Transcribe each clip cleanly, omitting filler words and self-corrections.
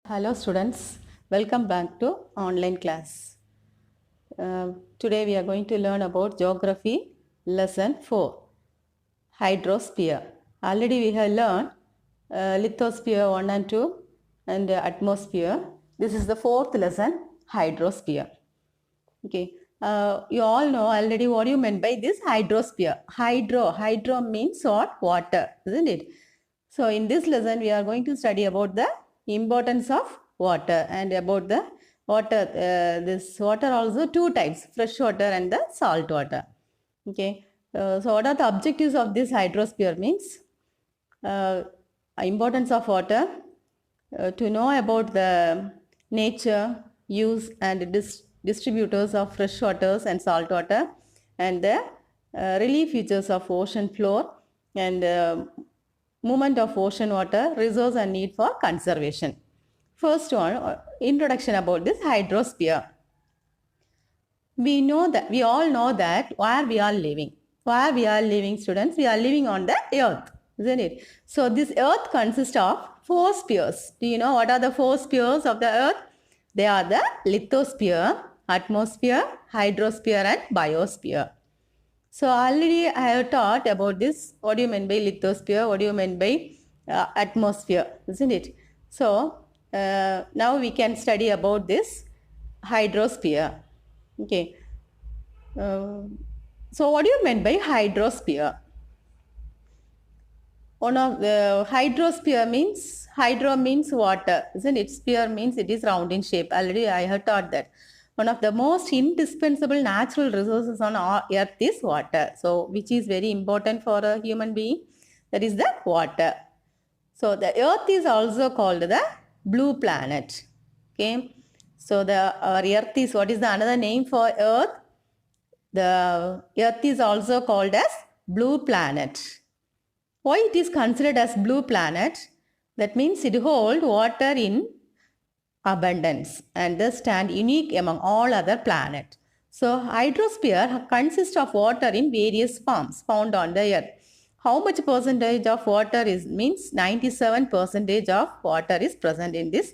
Hello students, welcome back to online class. Today we are going to learn about geography lesson 4, hydrosphere. Already we have learned lithosphere 1 and 2 and atmosphere. This is the fourth lesson, hydrosphere. Okay, you all know already what you meant by this hydrosphere. Hydro means what? Water, isn't it? So in this lesson, we are going to study about the importance of water and about the water. This water also two types, fresh water and the salt water. Okay, so what are the objectives of this hydrosphere means? Importance of water, to know about the nature, use and distributors of fresh waters and salt water and the relief features of ocean floor and movement of ocean water, resource and need for conservation. First one, introduction about this hydrosphere. We all know that where we are living. Where we are living, students, we are living on the earth, isn't it? So this earth consists of four spheres. Do you know what are the four spheres of the earth? They are the lithosphere, atmosphere, hydrosphere and biosphere. So already I have taught about this. What do you mean by lithosphere? What do you mean by atmosphere? Isn't it? So now we can study about this hydrosphere. Okay. So what do you mean by hydrosphere? One of the hydrosphere means, hydro means water, isn't it? Sphere means it is round in shape. Already I have taught that. One of the most indispensable natural resources on our earth is water. So which is very important for a human being? That is the water. So the earth is also called the blue planet. Okay. So the earth is, what is the another name for earth? The earth is also called as blue planet. Why it is considered as blue planet? That means it holds water in abundance and thus stand unique among all other planets. So hydrosphere consists of water in various forms found on the earth. How much percentage of water is means 97% of water is present in this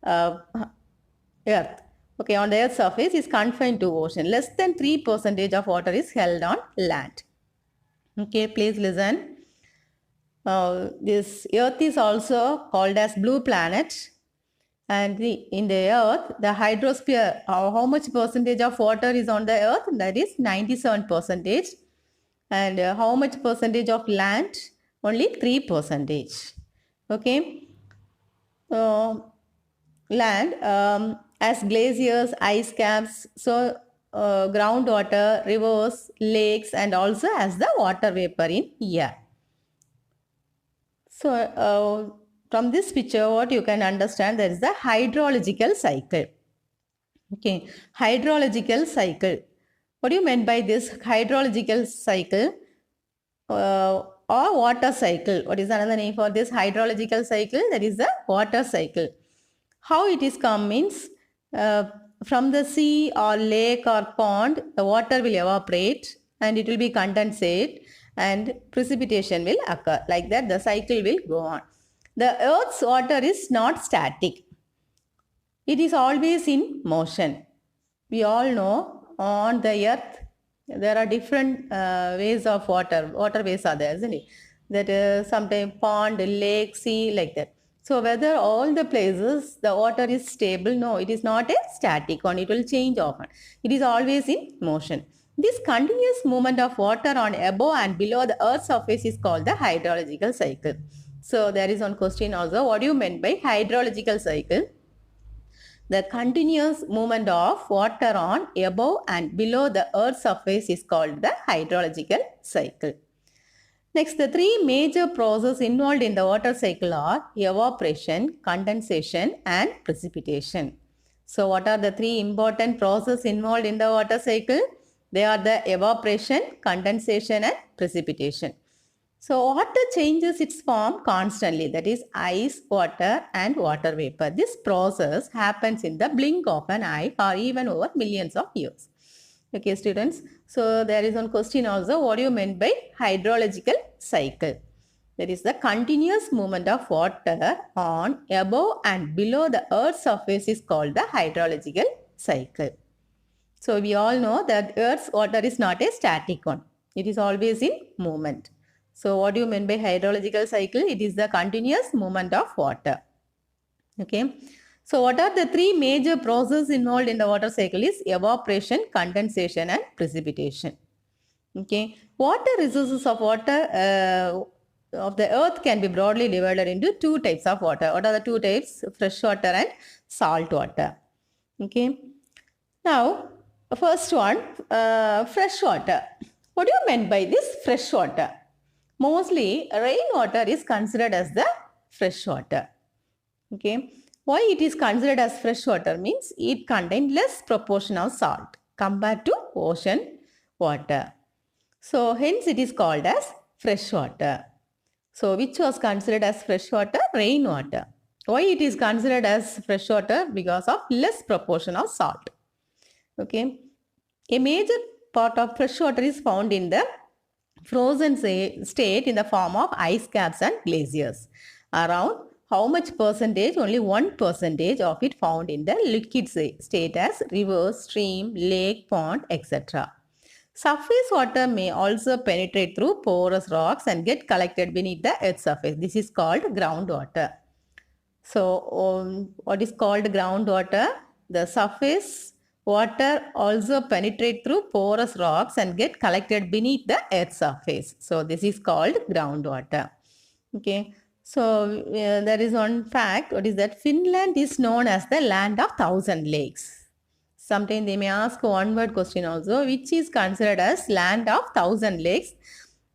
earth. Okay, on the earth's surface is confined to ocean. Less than 3% of water is held on land. Okay, please listen. This earth is also called as blue planet, and in the earth the hydrosphere, how much percentage of water is on the earth? That is 97%. And how much percentage of land? Only 3%. Okay. Land, as glaciers, ice caps, so groundwater, rivers, lakes and also as the water vapor in air. So from this picture, what you can understand, there is the hydrological cycle. Okay, hydrological cycle. What do you mean by this hydrological cycle or water cycle? What is another name for this hydrological cycle? That is the water cycle. How it is come means, from the sea or lake or pond, the water will evaporate and it will be condensate and precipitation will occur. Like that, the cycle will go on. The earth's water is not static. It is always in motion. We all know on the earth, there are different ways of water. Waterways are there, isn't it? That sometimes pond, lake, sea, like that. So whether all the places the water is stable? No, it is not a static one. It will change often. It is always in motion. This continuous movement of water on above and below the earth's surface is called the hydrological cycle. So there is one question also. What do you mean by hydrological cycle? The continuous movement of water on above and below the earth's surface is called the hydrological cycle. Next, the three major processes involved in the water cycle are evaporation, condensation and precipitation. So what are the three important processes involved in the water cycle? They are the evaporation, condensation and precipitation. So water changes its form constantly, that is ice, water and water vapor. This process happens in the blink of an eye or even over millions of years. Okay, students. So there is one question also. What do you mean by hydrological cycle? There is the continuous movement of water on, above and below the Earth's surface is called the hydrological cycle. So we all know that Earth's water is not a static one. It is always in movement. So what do you mean by hydrological cycle? It is the continuous movement of water. Okay. So what are the three major processes involved in the water cycle is evaporation, condensation and precipitation. Okay. Water resources of water of the earth can be broadly divided into two types of water. What are the two types? Fresh water and salt water. Okay. Now, first one, fresh water. What do you mean by this fresh water? Mostly, rainwater is considered as the fresh water. Okay. Why it is considered as fresh water means it contains less proportion of salt compared to ocean water. So, hence it is called as fresh water. So, which was considered as fresh water? Rainwater. Why it is considered as fresh water? Because of less proportion of salt. Okay. A major part of fresh water is found in the frozen state in the form of ice caps and glaciers. Around how much percentage? Only 1% of it found in the liquid state as river, stream, lake, pond, etc. Surface water may also penetrate through porous rocks and get collected beneath the earth's surface. This is called groundwater. So, what is called groundwater? The surface water also penetrate through porous rocks and get collected beneath the earth's surface. So, this is called groundwater. Okay. So, there is one fact. What is that? Finland is known as the land of 1,000 lakes. Sometimes they may ask one word question also, which is considered as land of 1,000 lakes.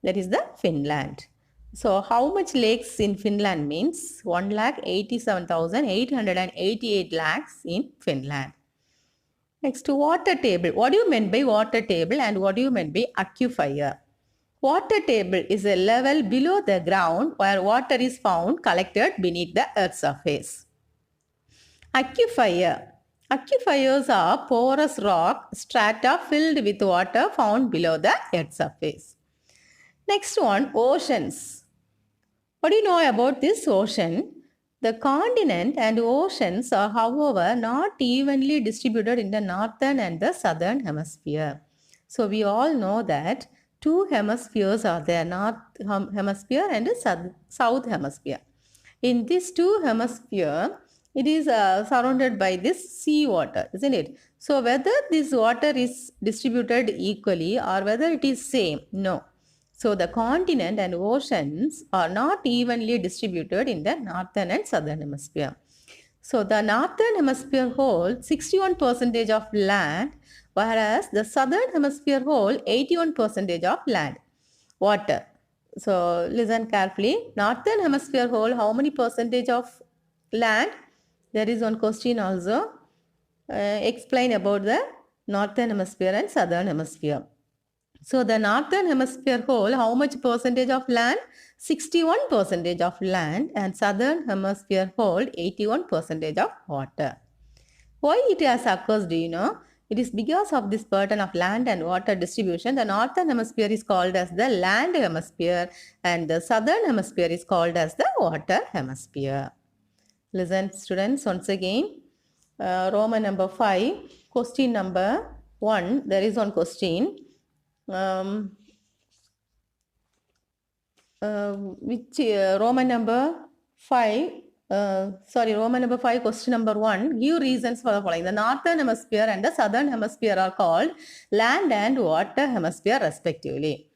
That is the Finland. So, how much lakes in Finland means 1,87,888 lakhs in Finland. Next, water table. What do you mean by water table and what do you mean by aquifer? Water table is a level below the ground where water is found collected beneath the earth's surface. Aquifer. Aquifers are porous rock strata filled with water found below the earth's surface. Next one, oceans. What do you know about this ocean? The continent and oceans are, however, not evenly distributed in the northern and the southern hemisphere. So we all know that two hemispheres are there, north hemisphere and south hemisphere. In these two hemispheres, it is surrounded by this sea water, isn't it? So whether this water is distributed equally or whether it is same, no. So the continent and oceans are not evenly distributed in the northern and southern hemisphere. So the northern hemisphere holds 61% of land, whereas the southern hemisphere holds 81% of land, water. So listen carefully. Northern hemisphere hold how many percentage of land? There is one question also. Explain about the northern hemisphere and southern hemisphere. So the northern hemisphere hold how much percentage of land? 61% of land, and southern hemisphere hold 81% of water. Why it has occurred, do you know? It is because of this pattern of land and water distribution. The northern hemisphere is called as the land hemisphere and the southern hemisphere is called as the water hemisphere. Listen students once again. Roman number 5, question number 1. There is one question. Roman number 5, Roman number 5, question number 1. Give reasons for the following. The northern hemisphere and the southern hemisphere are called land and water hemisphere respectively.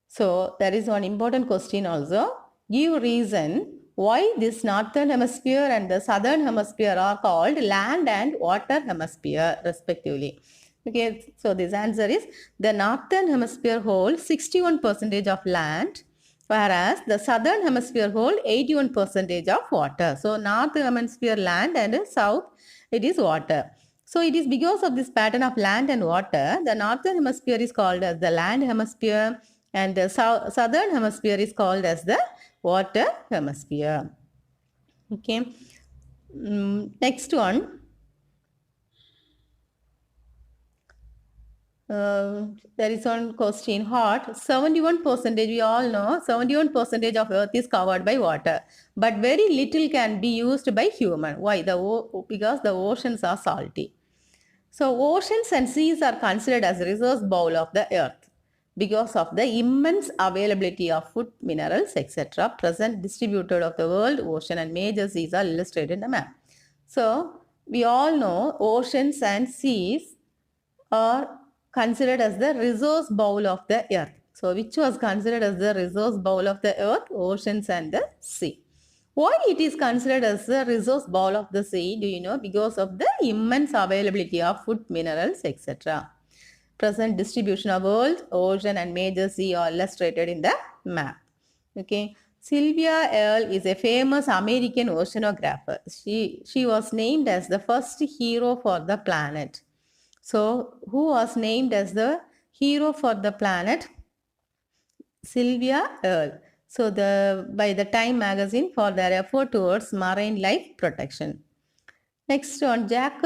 So, there is one important question also. Give reason why this northern hemisphere and the southern hemisphere are called land and water hemisphere respectively. Okay, so this answer is the northern hemisphere holds 61% of land, whereas the southern hemisphere holds 81% of water. So, north hemisphere land and south it is water. So, it is because of this pattern of land and water, the northern hemisphere is called as the land hemisphere and the southern hemisphere is called as the water hemisphere. Okay. Next one. There is one question. Hot 71%. We all know 71% of Earth is covered by water, but very little can be used by human. Why? Because the oceans are salty. So oceans and seas are considered as resource bowl of the earth because of the immense availability of food, minerals, etc. present distributed of the world. Ocean and major seas are illustrated in the map. So we all know oceans and seas are considered as the resource bowl of the earth. So which was considered as the resource bowl of the earth? Oceans and the sea. Why it is considered as the resource bowl of the sea? Do you know? Because of the immense availability of food, minerals, etc. Present distribution of world, ocean and major sea are illustrated in the map. Okay. Sylvia Earle is a famous American oceanographer. She was named as the first hero for the planet. So, who was named as the hero for the planet? Sylvia Earle. So, by the Time magazine for their effort towards marine life protection. Next one, Jacques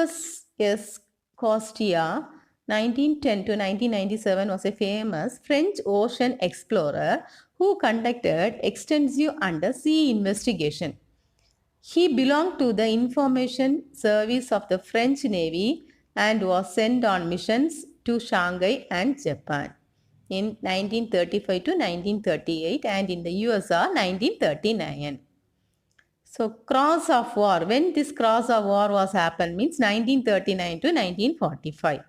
S. Cousteau, 1910 to 1997, was a famous French ocean explorer who conducted extensive undersea investigation. He belonged to the information service of the French Navy and was sent on missions to Shanghai and Japan in 1935 to 1938 and in the USSR 1939. So cross of war, when this cross of war was happened means 1939 to 1945.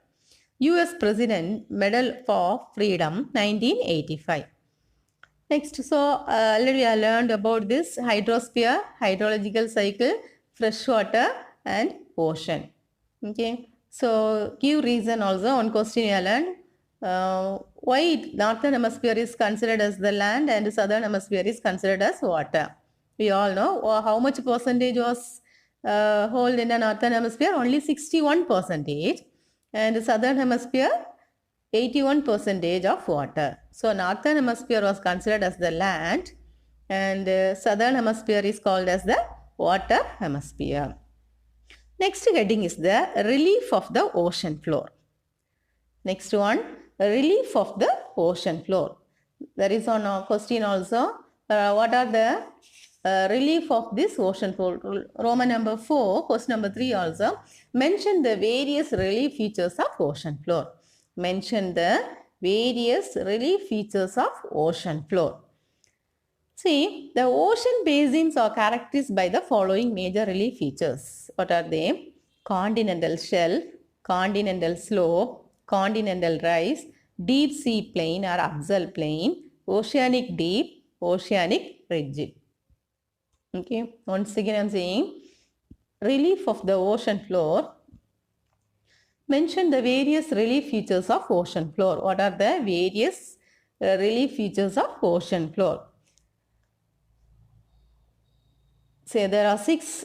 US President Medal for Freedom 1985. Next, so already we have learned about this hydrosphere, hydrological cycle, freshwater and ocean. Okay, so give reason also. One question you have learned. Why northern hemisphere is considered as the land and southern hemisphere is considered as water. We all know how much percentage was hold in the northern hemisphere? Only 61 percentage, and the southern hemisphere 81 percentage of water. So northern hemisphere was considered as the land and southern hemisphere is called as the water hemisphere. Next heading is the relief of the ocean floor. Next one, relief of the ocean floor. There is one question also. What are the relief of this ocean floor? Roman number 4, question number 3 also. Mention the various relief features of ocean floor. Mention the various relief features of ocean floor. See, the ocean basins are characterized by the following major relief features. What are they? Continental shelf, continental slope, continental rise, deep sea plain or axial plain, oceanic deep, oceanic ridge. Okay, once again I am saying relief of the ocean floor. Mention the various relief features of ocean floor. What are the various relief features of ocean floor? Say there are 6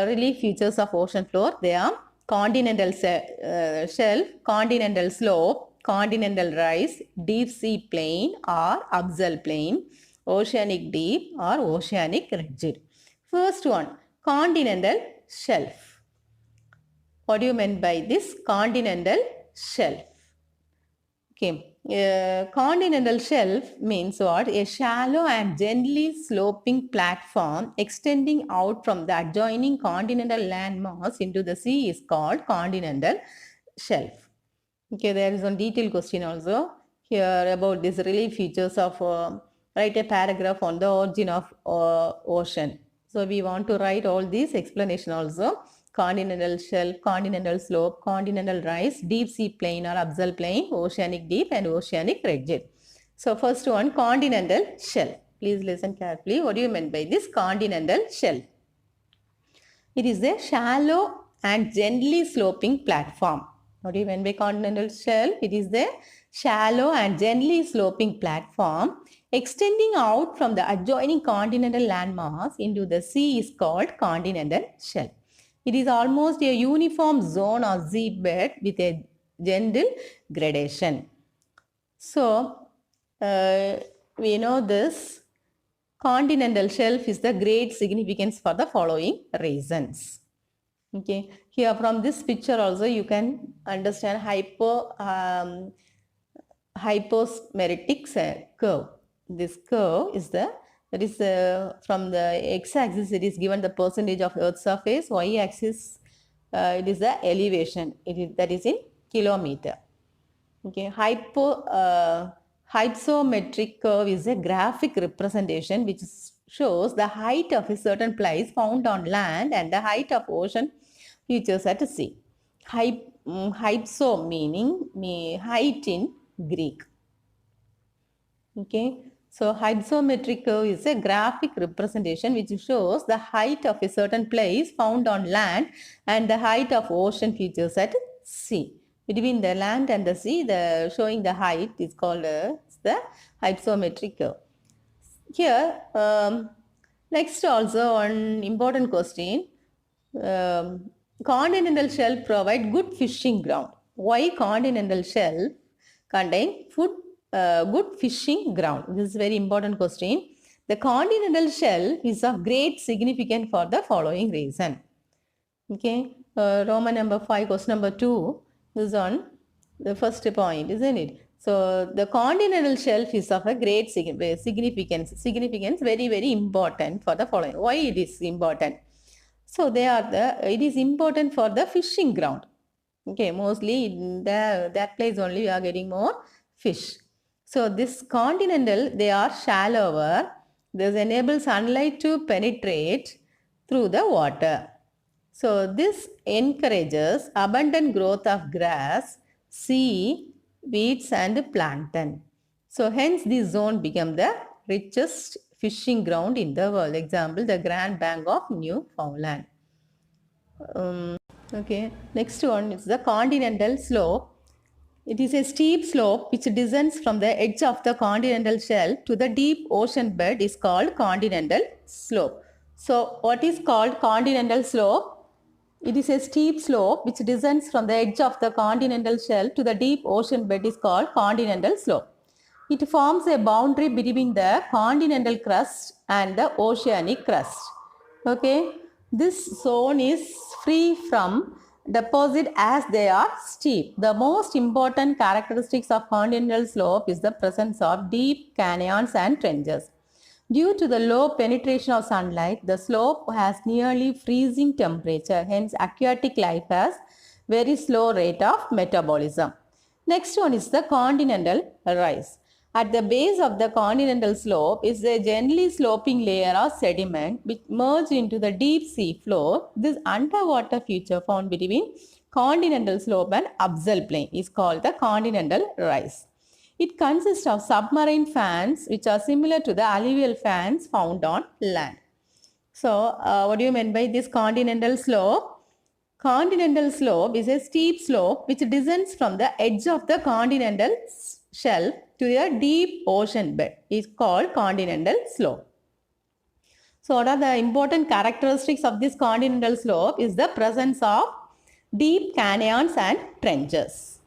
relief features of ocean floor. They are continental shelf, continental slope, continental rise, deep sea plain or axial plain, oceanic deep or oceanic ridge. First one, continental shelf. What do you mean by this continental shelf? Okay. Continental shelf means what? A shallow and gently sloping platform extending out from the adjoining continental landmass into the sea is called continental shelf. Okay, there is one detailed question also here about these relief features of write a paragraph on the origin of ocean. So we want to write all these explanation also. Continental shelf, continental slope, continental rise, deep sea plain or axial plain, oceanic deep and oceanic ridge. So first one, continental shelf. Please listen carefully. What do you mean by this continental shelf? It is a shallow and gently sloping platform. What do you mean by continental shelf? It is the shallow and gently sloping platform extending out from the adjoining continental landmass into the sea is called continental shelf. It is almost a uniform zone or seabed with a gentle gradation. So, we know this continental shelf is the great significance for the following reasons. Okay, here from this picture also you can understand hyposmeritic curve. This curve is from the x-axis it is given the percentage of Earth's surface, y-axis it is the elevation. That is in kilometer. Okay, hypsometric curve is a graphic representation which shows the height of a certain place found on land and the height of ocean features at sea. Hypso meaning height in Greek. Okay, so hypsometric curve is a graphic representation which shows the height of a certain place found on land and the height of ocean features at sea. Between the land and the sea, the showing the height is called the hypsometric curve. Here, next also one important question. Continental shelf provide good fishing ground. Why continental shelf contain good fishing ground? This is very important question. The continental shelf is of great significance for the following reason. Okay, Roman number 5, question number 2. This is on the first point, isn't it? So the continental shelf is of a great significance, very, very important for the following. Why it is important? So it is important for the fishing ground. Okay, mostly in that place only we are getting more fish. So this continental, they are shallower. This enables sunlight to penetrate through the water. So this encourages abundant growth of grass, sea, weeds and plankton. So hence this zone became the richest fishing ground in the world. Example, the Grand Bank of Newfoundland. Okay, next one is the continental slope. It is a steep slope which descends from the edge of the continental shelf to the deep ocean bed is called continental slope. So what is called continental slope? It is a steep slope which descends from the edge of the continental shelf to the deep ocean bed is called continental slope. It forms a boundary between the continental crust and the oceanic crust. Okay, this zone is free from deposit as they are steep. The most important characteristics of continental slope is the presence of deep canyons and trenches. Due to the low penetration of sunlight, the slope has nearly freezing temperature. Hence, aquatic life has very slow rate of metabolism. Next one is the continental rise. At the base of the continental slope is a gently sloping layer of sediment which merged into the deep sea floor. This underwater feature found between continental slope and abyssal plain is called the continental rise. It consists of submarine fans which are similar to the alluvial fans found on land. So, what do you mean by this continental slope? Continental slope is a steep slope which descends from the edge of the continental shelf to a deep ocean bed. It is called continental slope. So, what are the important characteristics of this continental slope? Is the presence of deep canyons and trenches.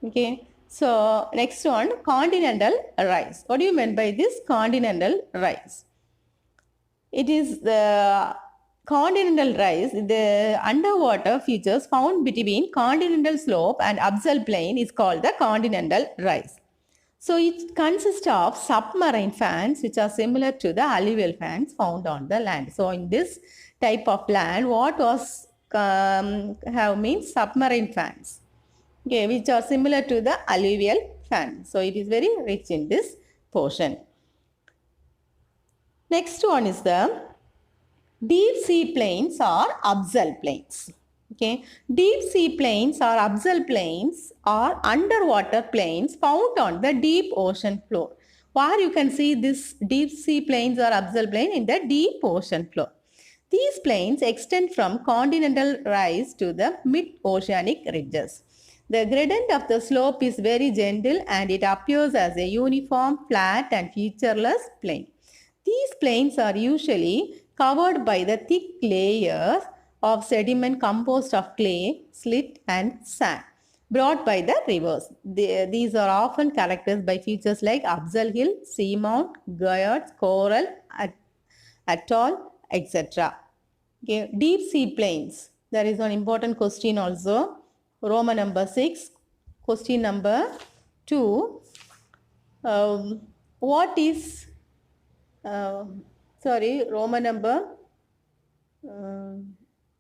Okay. So, next one, continental rise. What do you mean by this continental rise? It is the continental rise, the underwater features found between continental slope and abyssal plain is called the continental rise. So, it consists of submarine fans which are similar to the alluvial fans found on the land. So, in this type of land, what was have means submarine fans. Okay, which are similar to the alluvial fan. So, it is very rich in this portion. Next one is the deep sea plains or abyssal plains. Okay, deep sea plains or abyssal plains are underwater plains found on the deep ocean floor. Where you can see this deep sea plains or abyssal plain in the deep ocean floor. These plains extend from continental rise to the mid-oceanic ridges. The gradient of the slope is very gentle and it appears as a uniform, flat and featureless plain. These plains are usually covered by the thick layers of sediment composed of clay, slit and sand brought by the rivers. These are often characterized by features like abyssal hill, seamount, gourds, coral, atoll, etc. Okay. Deep sea plains. There is one important question also. Roman number 6. Question number 2. What is, Roman number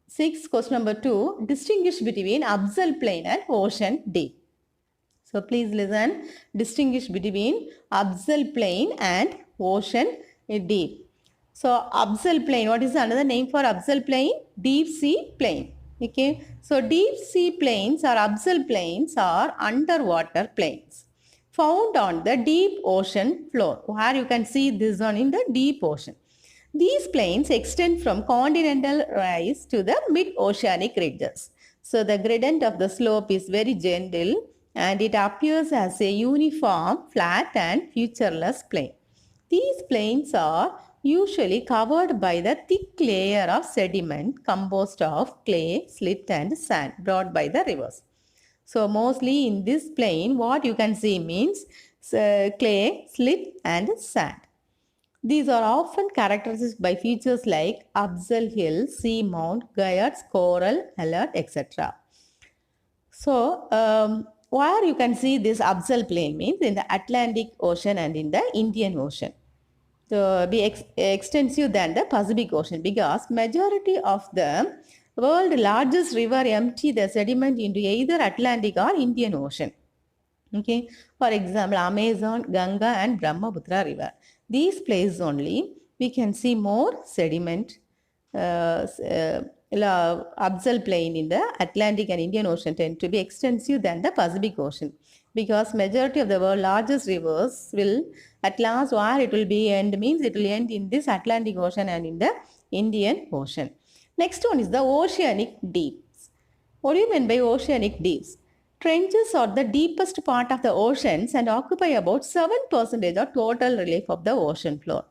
6, question number 2. Distinguish between abyssal plain and ocean deep. So please listen. Distinguish between abyssal plain and ocean deep. So abyssal plain, what is another name for abyssal plain? Deep sea plain. Okay. So deep sea plains or abyssal plains are underwater plains found on the deep ocean floor. Where you can see this one in the deep ocean. These plains extend from continental rise to the mid-oceanic ridges. So the gradient of the slope is very gentle and it appears as a uniform, flat and featureless plain. These plains are usually covered by the thick layer of sediment composed of clay, slit and sand brought by the rivers. So mostly in this plain, what you can see means clay, slit and sand. These are often characterized by features like abyssal hill, sea mount, gyres, coral, alert, etc. So, where you can see this abyssal plain means in the Atlantic Ocean and in the Indian Ocean. So, be extensive than the Pacific Ocean because majority of the world largest river empty the sediment into either Atlantic or Indian Ocean. Okay, for example, Amazon, Ganga, and Brahmaputra river. These places only we can see more sediment, abyssal plain in the Atlantic and Indian Ocean tend to be extensive than the Pacific Ocean because majority of the world's largest rivers will at last where it will be end means it will end in this Atlantic Ocean and in the Indian Ocean. Next one is the oceanic deeps. What do you mean by oceanic deeps? Trenches are the deepest part of the oceans and occupy about 7% of total relief of the ocean floor.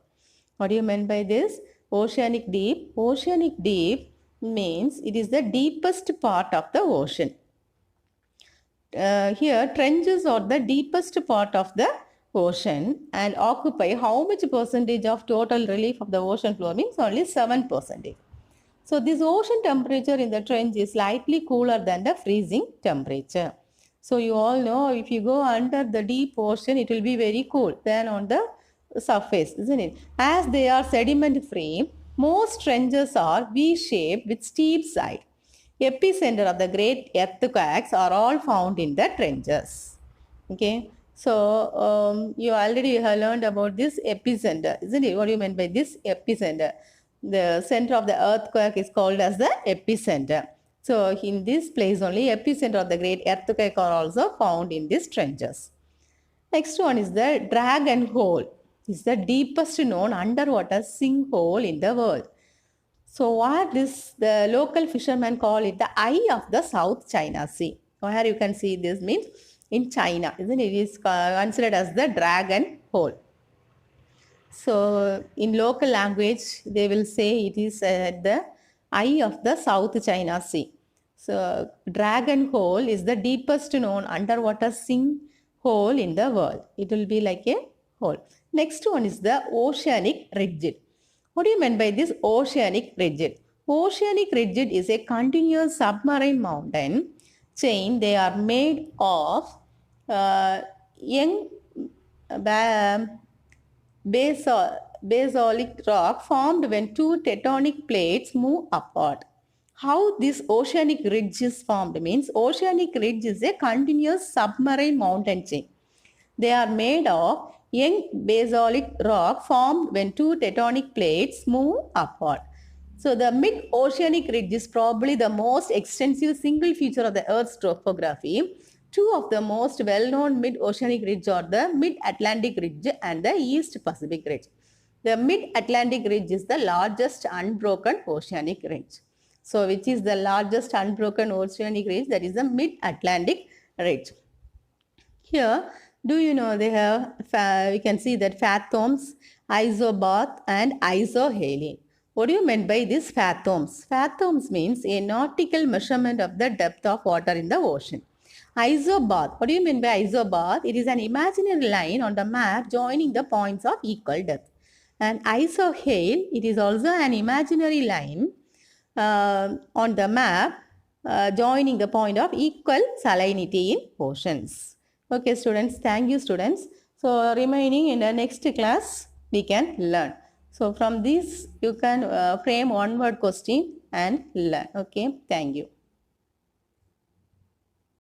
What do you mean by this? Oceanic deep. Oceanic deep means it is the deepest part of the ocean. Here, trenches are the deepest part of the ocean and occupy how much percentage of total relief of the ocean floor means only 7%. So this ocean temperature in the trench is slightly cooler than the freezing temperature. So you all know if you go under the deep ocean, it will be very cool than on the surface, isn't it? As they are sediment free, most trenches are V-shaped with steep side. Epicenter of the great earthquakes are all found in the trenches. Okay. So you already have learned about this epicenter, isn't it? What do you mean by this epicenter? The center of the earthquake is called as the epicenter. So in this place only epicenter of the great earthquake are also found in these trenches. Next one is the Dragon Hole. It's the deepest known underwater sinkhole in the world. So what this the local fishermen call it the eye of the South China Sea. Here you can see this means in China, isn't it? It is considered as the Dragon Hole. So in local language, they will say it is the eye of the South China Sea. So Dragon Hole is the deepest known underwater sinkhole in the world. It will be like a hole. Next one is the oceanic ridge. What do you mean by this oceanic ridge? Oceanic ridge is a continuous submarine mountain chain. They are made of young basalt rock formed when two tectonic plates move apart. How this oceanic ridge is formed means oceanic ridge is a continuous submarine mountain chain. They are made of young basalt rock formed when two tectonic plates move apart. So the mid-oceanic ridge is probably the most extensive single feature of the Earth's topography. Two of the most well-known mid-oceanic ridge are the Mid-Atlantic Ridge and the East Pacific Ridge. The Mid-Atlantic Ridge is the largest unbroken oceanic ridge. So which is the largest unbroken oceanic ridge? That is the Mid-Atlantic Ridge. Here, do you know they have, we can see that fathoms, isobath and isohaline. What do you mean by this fathoms? Fathoms means a nautical measurement of the depth of water in the ocean. Isobath. What do you mean by isobath? It is an imaginary line on the map joining the points of equal depth. And isohale, it is also an imaginary line on the map joining the point of equal salinity in oceans. Okay, students. Thank you, students. So, remaining in the next class, we can learn. So, from this, you can frame one word question and learn. Okay, thank you.